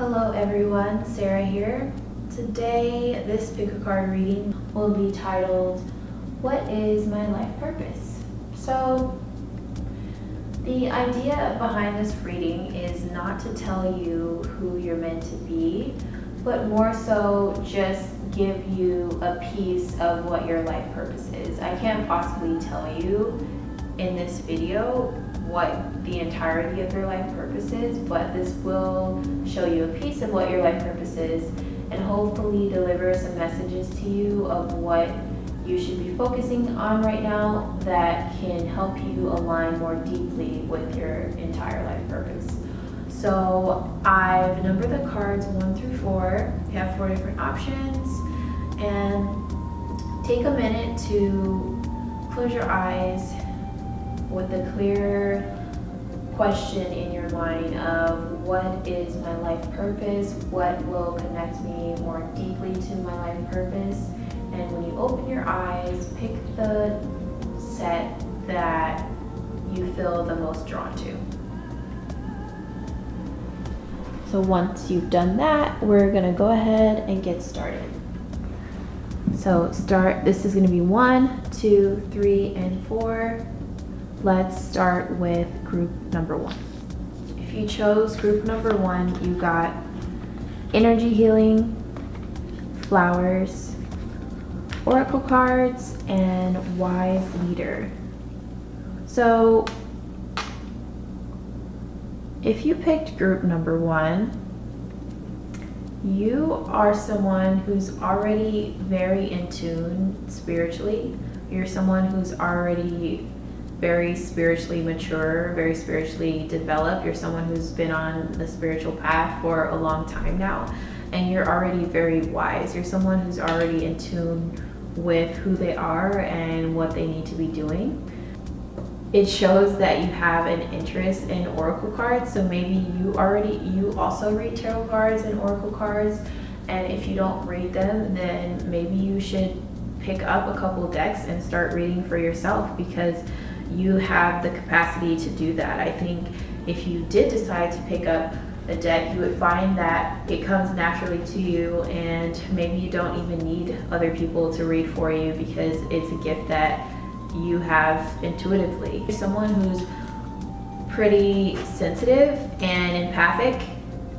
Hello everyone, Sarah here. Today, this pick a card reading will be titled, What is my life purpose? So, the idea behind this reading is not to tell you who you're meant to be, but more so just give you a piece of what your life purpose is. I can't possibly tell you in this video what the entirety of your life purpose is, but this will show you a piece of what your life purpose is and hopefully deliver some messages to you of what you should be focusing on right now that can help you align more deeply with your entire life purpose. So I've numbered the cards 1 through 4. You have 4 different options, and take a minute to close your eyes with a clear question in your mind of what is my life purpose, what will connect me more deeply to my life purpose. And when you open your eyes, pick the set that you feel the most drawn to. So once you've done that, we're gonna go ahead and get started. So this is gonna be 1, 2, 3, and 4. Let's start with group number 1. If you chose group number 1, you got energy healing, flowers, oracle cards, and wise leader. So if you picked group number 1, you are someone who's already very in tune spiritually. You're someone who's already very spiritually mature, very spiritually developed. You're someone who's been on the spiritual path for a long time now, and you're already very wise. You're someone who's already in tune with who they are and what they need to be doing. It shows that you have an interest in oracle cards, so maybe you also read tarot cards and oracle cards, and if you don't read them, then maybe you should pick up a couple decks and start reading for yourself, because you have the capacity to do that. I think if you did decide to pick up a deck, you would find that it comes naturally to you, and maybe you don't even need other people to read for you because it's a gift that you have intuitively. You're someone who's pretty sensitive and empathic,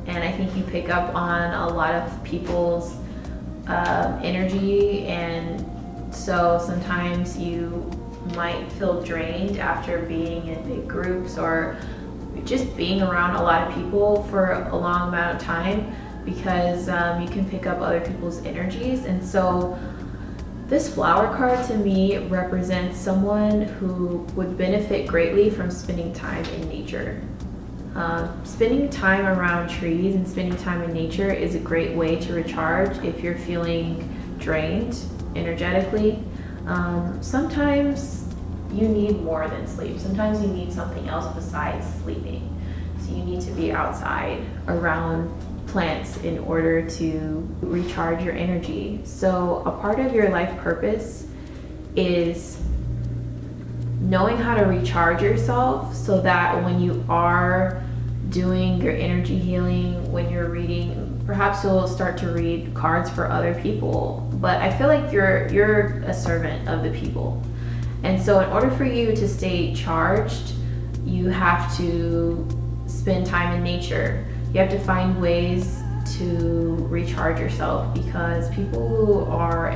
and I think you pick up on a lot of people's energy, and so sometimes you might feel drained after being in big groups or just being around a lot of people for a long amount of time, because you can pick up other people's energies. And so this flower card to me represents someone who would benefit greatly from spending time in nature. Spending time around trees and spending time in nature is a great way to recharge if you're feeling drained energetically. Sometimes you need more than sleep. Sometimes you need something else besides sleeping. So you need to be outside around plants in order to recharge your energy. So a part of your life purpose is knowing how to recharge yourself, so that when you are doing your energy healing, when you're reading, perhaps you'll start to read cards for other people, but I feel like you're a servant of the people. And so in order for you to stay charged, you have to spend time in nature. You have to find ways to recharge yourself, because people who are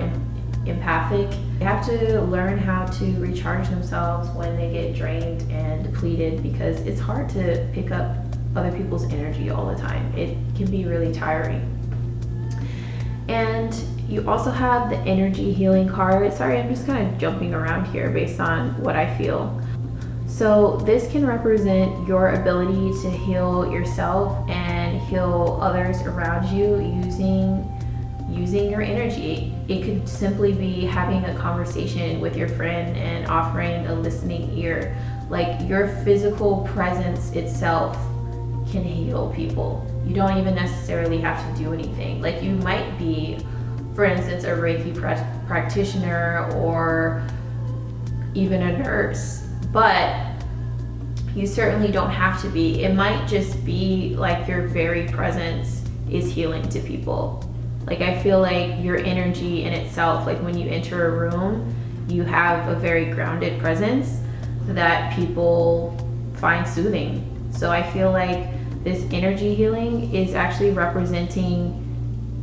empathic, they have to learn how to recharge themselves when they get drained and depleted, because it's hard to pick up other people's energy all the time. It can be really tiring. And you also have the energy healing card. Sorry, I'm just kind of jumping around here based on what I feel. So this can represent your ability to heal yourself and heal others around you using your energy. It could simply be having a conversation with your friend and offering a listening ear. Like, your physical presence itself can heal people. You don't even necessarily have to do anything. Like, you might be, for instance, a Reiki practitioner or even a nurse, but you certainly don't have to be. It might just be like your very presence is healing to people. Like, I feel like your energy in itself, like when you enter a room, you have a very grounded presence that people find soothing. So I feel like this energy healing is actually representing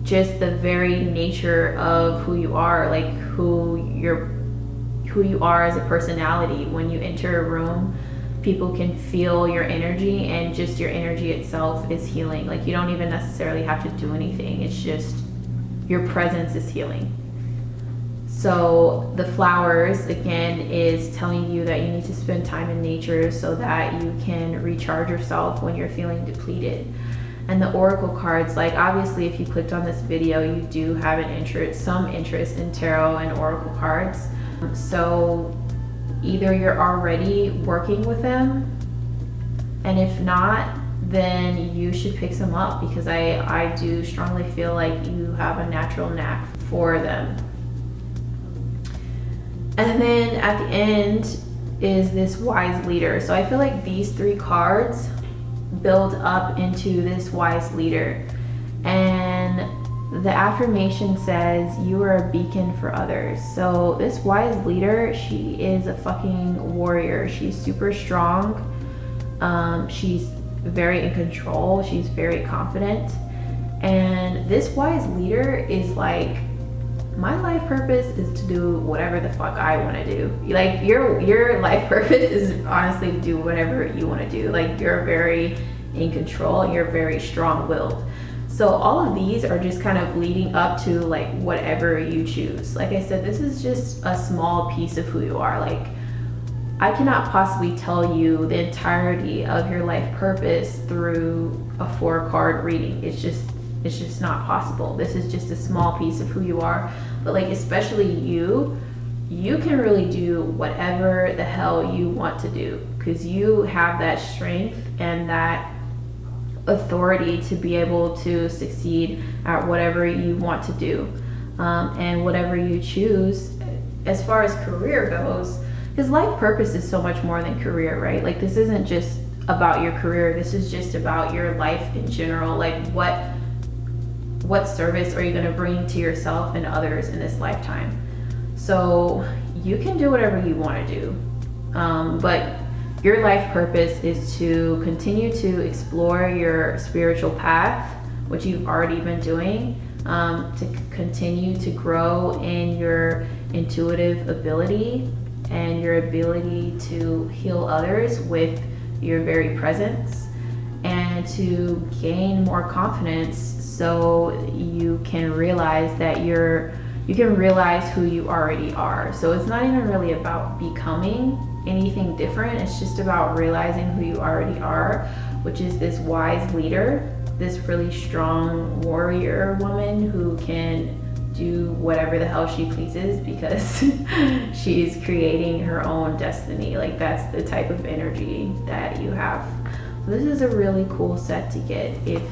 just the very nature of who you are, like who you are as a personality. When you enter a room, people can feel your energy, and just your energy itself is healing. Like, you don't even necessarily have to do anything. It's just your presence is healing. So the flowers, again, is telling you that you need to spend time in nature so that you can recharge yourself when you're feeling depleted. And the oracle cards, like, obviously if you clicked on this video, you do have some interest in tarot and oracle cards. So either you're already working with them, and if not, then you should pick some up, because I do strongly feel like you have a natural knack for them. And then at the end is this wise leader. So I feel like these three cards build up into this wise leader. And the affirmation says, you are a beacon for others. So this wise leader, she is a fucking warrior. She's super strong. She's very in control. She's very confident. And this wise leader is like, my life purpose is to do whatever the fuck I want to do. Like, your life purpose is honestly to do whatever you want to do. Like, you're very in control and you're very strong-willed. So all of these are just kind of leading up to like whatever you choose. Like I said, this is just a small piece of who you are. Like, I cannot possibly tell you the entirety of your life purpose through a 4-card reading. It's just not possible. This is just a small piece of who you are. But like, especially you can really do whatever the hell you want to do, because you have that strength and that authority to be able to succeed at whatever you want to do, and whatever you choose. As far as career goes, because life purpose is so much more than career, right? Like, this isn't just about your career. This is just about your life in general. Like, what service are you going to bring to yourself and others in this lifetime? So you can do whatever you want to do, but your life purpose is to continue to explore your spiritual path, which you've already been doing, to continue to grow in your intuitive ability and your ability to heal others with your very presence, and to gain more confidence so you can realize that you can realize who you already are. So it's not even really about becoming anything different. It's just about realizing who you already are, which is this wise leader, this really strong warrior woman who can do whatever the hell she pleases because she's creating her own destiny. Like, that's the type of energy that you have. This is a really cool set to get if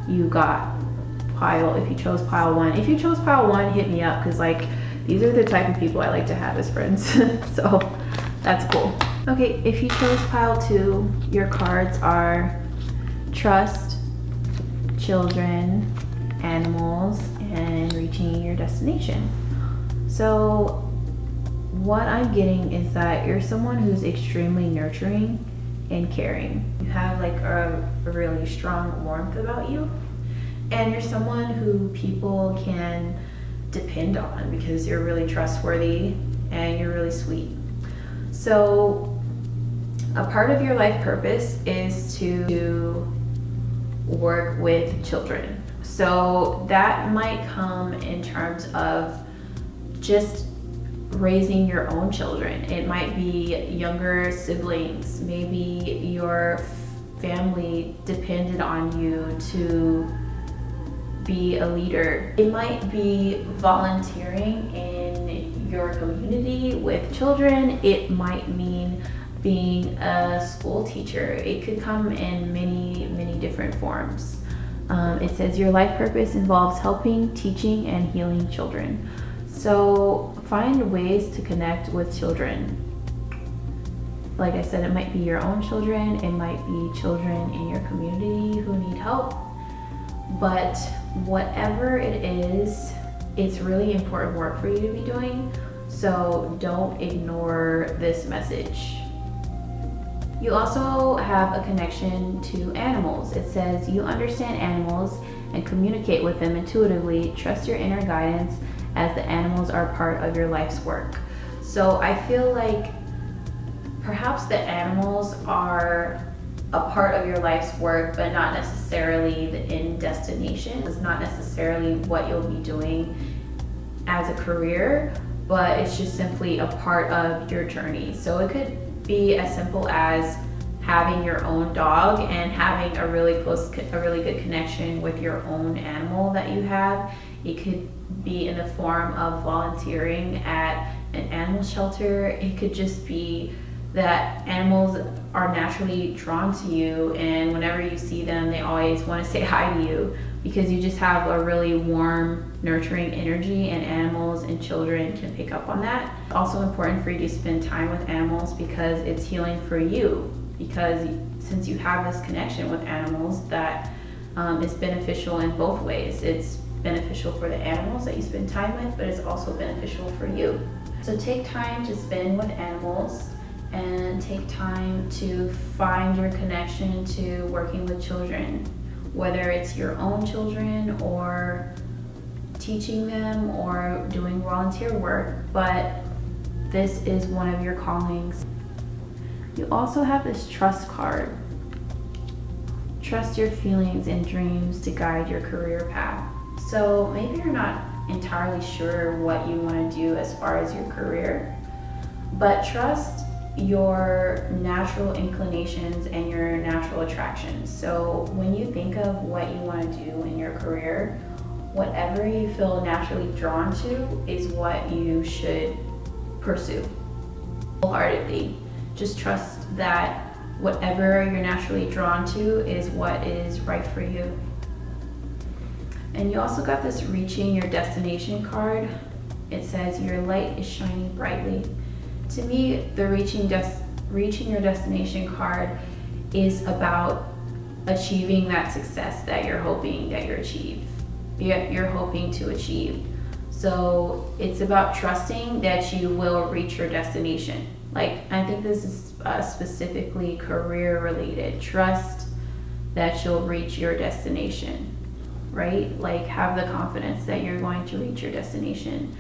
you chose pile 1. If you chose pile 1, hit me up, because like, these are the type of people I like to have as friends. So that's cool. Okay, if you chose pile 2, your cards are trust, children, animals, and reaching your destination. So what I'm getting is that you're someone who's extremely nurturing and caring. You have like a really strong warmth about you, and you're someone who people can depend on because you're really trustworthy and you're really sweet. So a part of your life purpose is to work with children. So that might come in terms of just raising your own children. It might be younger siblings. Maybe your family depended on you to be a leader. It might be volunteering in your community with children. It might mean being a school teacher. It could come in many, many different forms. It says your life purpose involves helping, teaching, and healing children. So find ways to connect with children. Like I said, it might be your own children, it might be children in your community who need help. But whatever it is, it's really important work for you to be doing. So don't ignore this message. You also have a connection to animals. It says you understand animals and communicate with them intuitively. Trust your inner guidance as the animals are part of your life's work. So I feel like perhaps the animals are a part of your life's work, but not necessarily the end destination. It's not necessarily what you'll be doing as a career, but it's just simply a part of your journey. So it could be as simple as having your own dog and having a really good connection with your own animal that you have. It could be in the form of volunteering at an animal shelter. It could just be that animals are naturally drawn to you, and whenever you see them, they always want to say hi to you because you just have a really warm, nurturing energy, and animals and children can pick up on that. It's also important for you to spend time with animals because it's healing for you, because since you have this connection with animals, that is beneficial in both ways. It's beneficial for the animals that you spend time with, but it's also beneficial for you. So take time to spend with animals and take time to find your connection to working with children, whether it's your own children or teaching them or doing volunteer work, but this is one of your callings. You also have this trust card. Trust your feelings and dreams to guide your career path. So maybe you're not entirely sure what you want to do as far as your career, but trust your natural inclinations and your natural attractions. So when you think of what you want to do in your career, whatever you feel naturally drawn to is what you should pursue wholeheartedly. Just trust that whatever you're naturally drawn to is what is right for you. And you also got this reaching your destination card. It says your light is shining brightly. To me, the reaching your destination card is about achieving that success that you're hoping to achieve. So it's about trusting that you will reach your destination. Like, I think this is specifically career related. Trust that you'll reach your destination, right? Like, have the confidence that you're going to reach your destination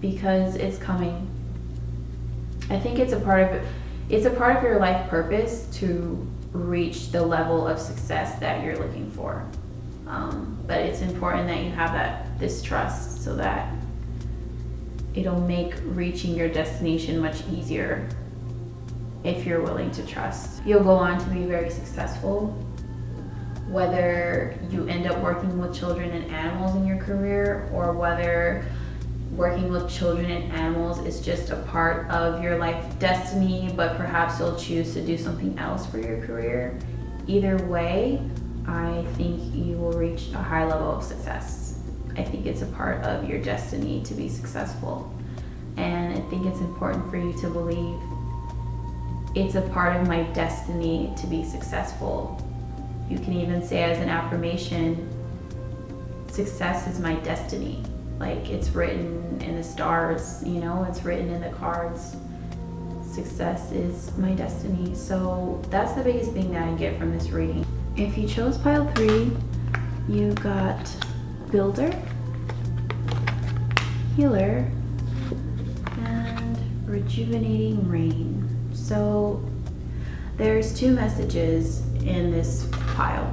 because it's coming. I think it's a part of your life purpose to reach the level of success that you're looking for. But it's important that you have this trust so that it'll make reaching your destination much easier if you're willing to trust. You'll go on to be very successful, whether you end up working with children and animals in your career or whether working with children and animals is just a part of your life destiny, but perhaps you'll choose to do something else for your career. Either way, I think you will reach a high level of success. I think it's a part of your destiny to be successful. And I think it's important for you to believe it's a part of my destiny to be successful. You can even say as an affirmation, success is my destiny. Like, it's written in the stars, you know, it's written in the cards. Success is my destiny. So that's the biggest thing that I get from this reading. If you chose pile 3, you got builder, healer, and rejuvenating rain. So there's 2 messages in this pile.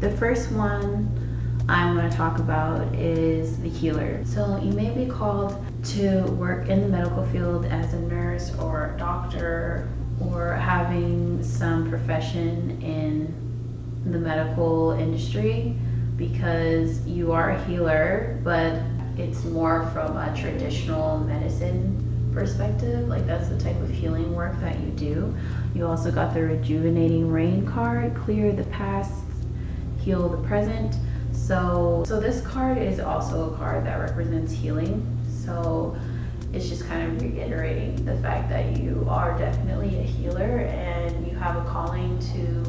The first one I'm going to talk about is the healer. So you may be called to work in the medical field as a nurse or a doctor or having some profession in the medical industry because you are a healer, but it's more from a traditional medicine perspective. Like, that's the type of healing work that you do. You also got the rejuvenating rain card, clear the past, heal the present. So this card is also a card that represents healing. So it's just kind of reiterating the fact that you are definitely a healer and you have a calling to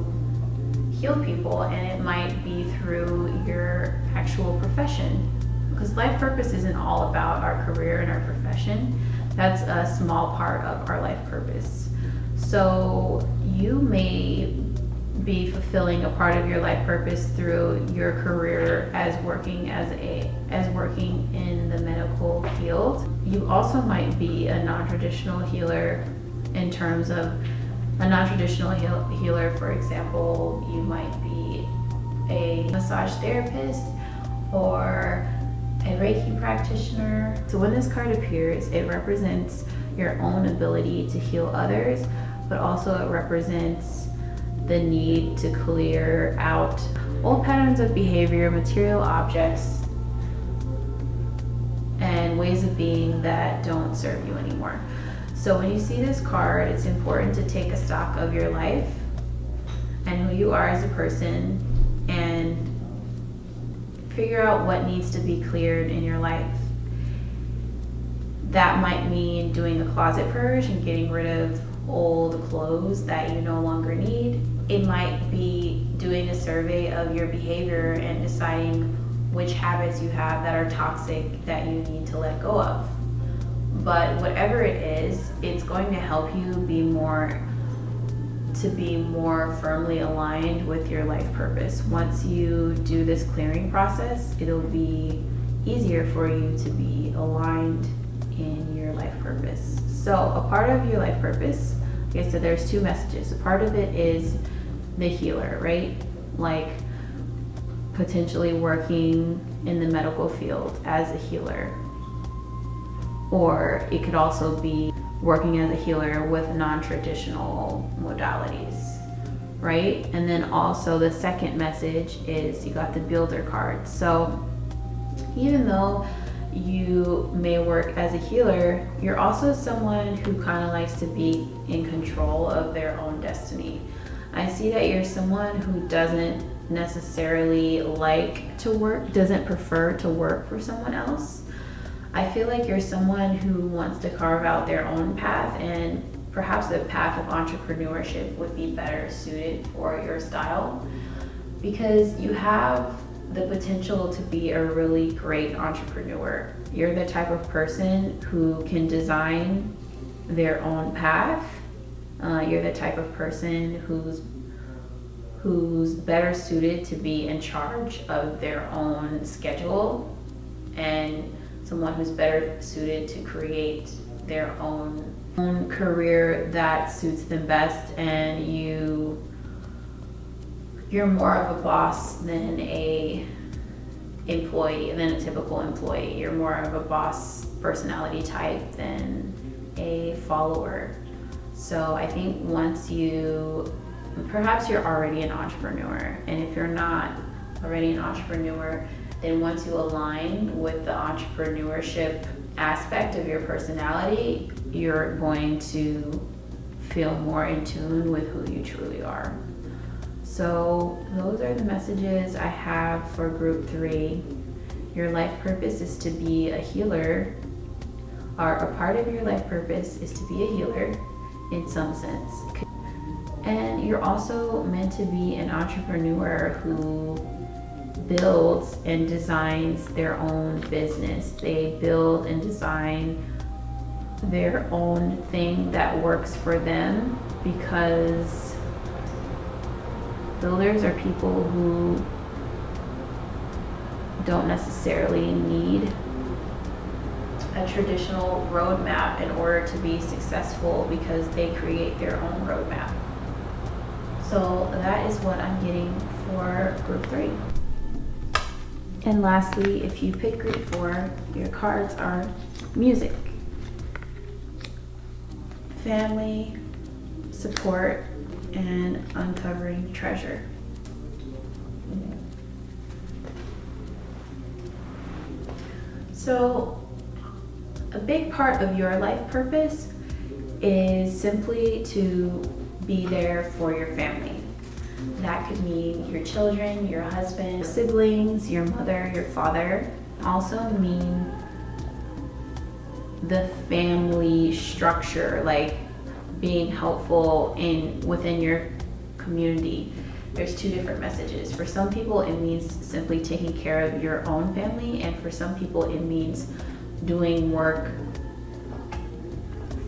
heal people, and it might be through your actual profession. Because life purpose isn't all about our career and our profession. That's a small part of our life purpose. So you may be fulfilling a part of your life purpose through your career as working in the medical field. You also might be a non-traditional healer in terms of a non-traditional healer. For example, you might be a massage therapist or a Reiki practitioner. So when this card appears, it represents your own ability to heal others, but also it represents the need to clear out old patterns of behavior, material objects, and ways of being that don't serve you anymore. So when you see this card, it's important to take a stock of your life and who you are as a person and figure out what needs to be cleared in your life. That might mean doing a closet purge and getting rid of old clothes that you no longer need. It might be doing a survey of your behavior and deciding which habits you have that are toxic that you need to let go of. But whatever it is, it's going to help you be more firmly aligned with your life purpose. Once you do this clearing process, it'll be easier for you to be aligned in your life purpose. So a part of your life purpose, like I said, there's two messages. A part of it is the healer, right? Like potentially working in the medical field as a healer. Or it could also be working as a healer with non-traditional modalities, right? And then also the second message is you got the builder card. So even though you may work as a healer, you're also someone who kind of likes to be in control of their own destiny. I see that you're someone who doesn't necessarily like to work, doesn't prefer to work for someone else. I feel like you're someone who wants to carve out their own path, and perhaps the path of entrepreneurship would be better suited for your style because you have the potential to be a really great entrepreneur. You're the type of person who can design their own path. You're the type of person who's better suited to be in charge of their own schedule, and someone who's better suited to create their own career that suits them best. And you're more of a boss than a typical employee. You're more of a boss personality type than a follower. So I think perhaps you're already an entrepreneur, and if you're not already an entrepreneur, then once you align with the entrepreneurship aspect of your personality, you're going to feel more in tune with who you truly are. So those are the messages I have for group 3. Your life purpose is to be a healer, or a part of your life purpose is to be a healer in some sense. And you're also meant to be an entrepreneur who builds and designs their own business. They build and design their own thing that works for them, because builders are people who don't necessarily need a traditional roadmap in order to be successful, because they create their own roadmap. So that is what I'm getting for group 3. And lastly, if you pick group 4, your cards are music, family, support, and uncovering treasure. So a big part of your life purpose is simply to be there for your family. That could mean your children, your husband, siblings, your mother, your father. Also mean the family structure, like being helpful within your community. there's two different messages. For some people, it means simply taking care of your own family, and for some people, it means doing work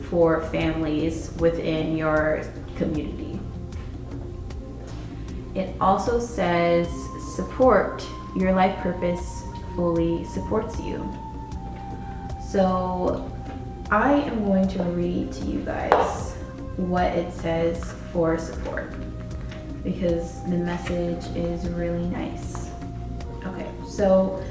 for families within your community. It also says support. Your life purpose fully supports you. So I am going to read to you guys what it says for support, because the message is really nice. Okay, so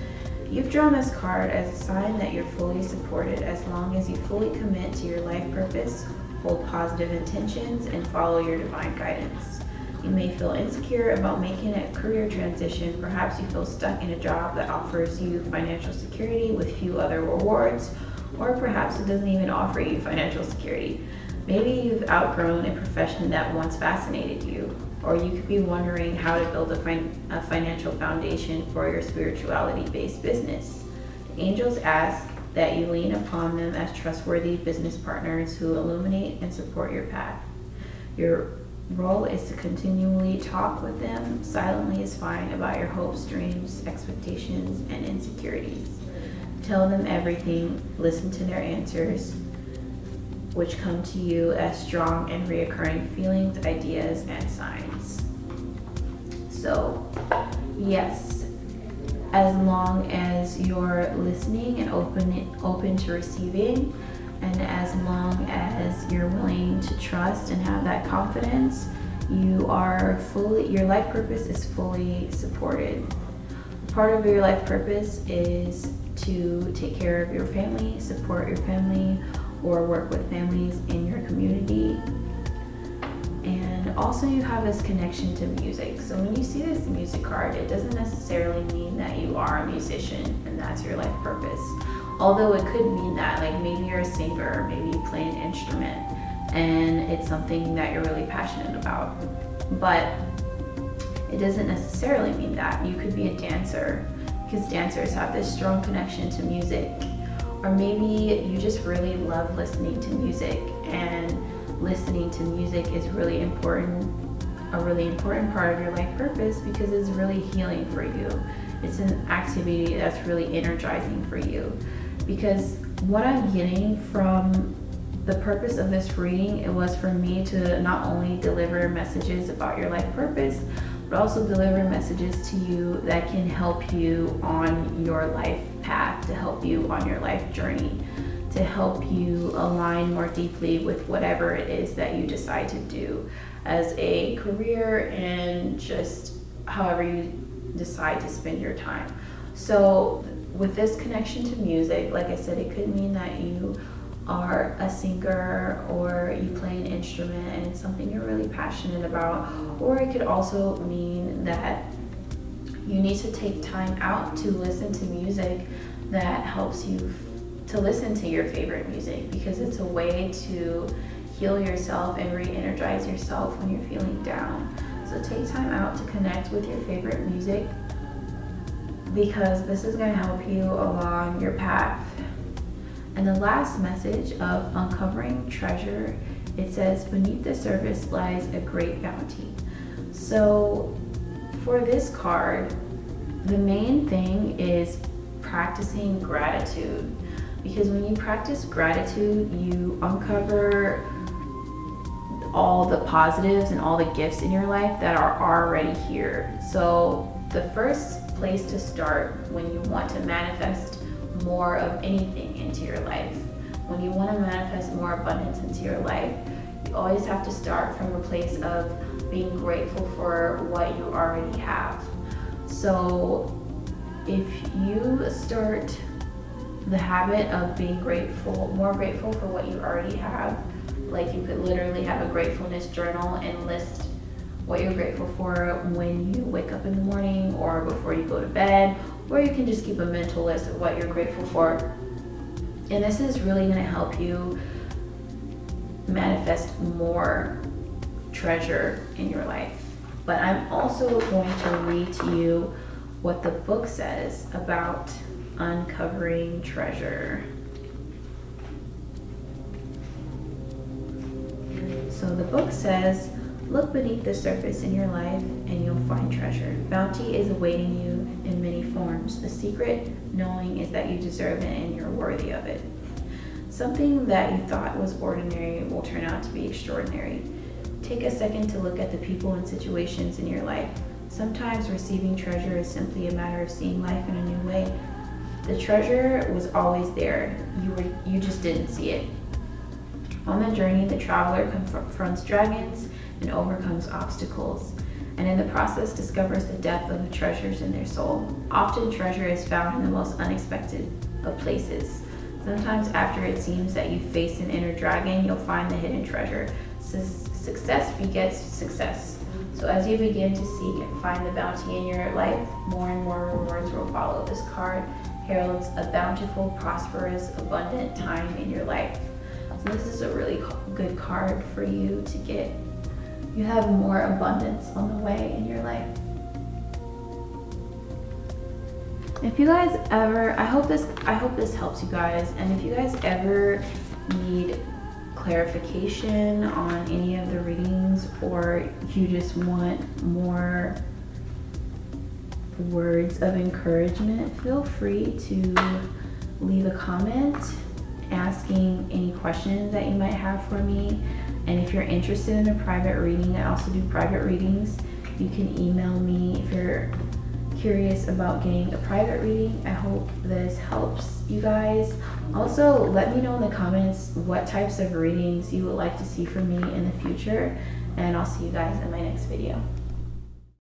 you've drawn this card as a sign that you're fully supported as long as you fully commit to your life purpose, hold positive intentions, and follow your divine guidance. You may feel insecure about making a career transition. Perhaps you feel stuck in a job that offers you financial security with few other rewards, or perhaps it doesn't even offer you financial security. Maybe you've outgrown a profession that once fascinated you, or you could be wondering how to build a financial foundation for your spirituality-based business. The angels ask that you lean upon them as trustworthy business partners who illuminate and support your path. Your role is to continually talk with them, silently is fine, about your hopes, dreams, expectations, and insecurities. Tell them everything, listen to their answers, which come to you as strong and reoccurring feelings, ideas, and signs. So, yes, as long as you're listening and open to receiving, and as long as you're willing to trust and have that confidence, your life purpose is fully supported. Part of your life purpose is to take care of your family, support your family, or work with families in your community. And also you have this connection to music. So when you see this music card, it doesn't necessarily mean that you are a musician and that's your life purpose. Although it could mean that, like maybe you're a singer, or maybe you play an instrument and it's something that you're really passionate about. But it doesn't necessarily mean that. You could be a dancer, because dancers have this strong connection to music. Or maybe you just really love listening to music, and listening to music is really important, a really important part of your life purpose, because it's really healing for you. It's an activity that's really energizing for you. Because what I'm getting from the purpose of this reading, it was for me to not only deliver messages about your life purpose, but also deliver messages to you that can help you on your life path, to help you on your life journey, to help you align more deeply with whatever it is that you decide to do as a career, and just however you decide to spend your time. So with this connection to music, like I said, it could mean that you are a singer, or you play an instrument and it's something you're really passionate about. Or it could also mean that you need to take time out to listen to music that helps you to listen to your favorite music, because it's a way to heal yourself and re-energize yourself when you're feeling down. So take time out to connect with your favorite music, because this is going to help you along your path. And the last message of uncovering treasure, it says, beneath the surface lies a great bounty. So for this card, the main thing is practicing gratitude, because when you practice gratitude, you uncover all the positives and all the gifts in your life that are already here. So the first place to start when you want to manifest more of anything into your life, when you want to manifest more abundance into your life, you always have to start from a place of being grateful for what you already have. So if you start the habit of being grateful, more grateful for what you already have, like you could literally have a gratefulness journal and list what you're grateful for when you wake up in the morning or before you go to bed, or you can just keep a mental list of what you're grateful for. And this is really going to help you manifest more treasure in your life. But I'm also going to read to you what the book says about uncovering treasure. So the book says, look beneath the surface in your life and you'll find treasure. Bounty is awaiting you in many forms. The secret knowing is that you deserve it and you're worthy of it. Something that you thought was ordinary will turn out to be extraordinary. Take a second to look at the people and situations in your life. Sometimes receiving treasure is simply a matter of seeing life in a new way. The treasure was always there. You just didn't see it. On the journey, the traveler confronts dragons and overcomes obstacles, and in the process discovers the depth of the treasures in their soul. Often treasure is found in the most unexpected of places. Sometimes after it seems that you face an inner dragon, you'll find the hidden treasure. Success begets success. So as you begin to seek and find the bounty in your life, more and more rewards will follow. This card heralds a bountiful, prosperous, abundant time in your life. So this is a really good card for you to get. You have more abundance on the way in your life. If you guys ever, I hope this helps you guys, and if you guys ever need clarification on any of the readings, or you just want more words of encouragement, feel free to leave a comment asking any questions that you might have for me. And if you're interested in a private reading, I also do private readings. You can email me if you're curious about getting a private reading. I hope this helps you guys. Also, let me know in the comments what types of readings you would like to see from me in the future, and I'll see you guys in my next video.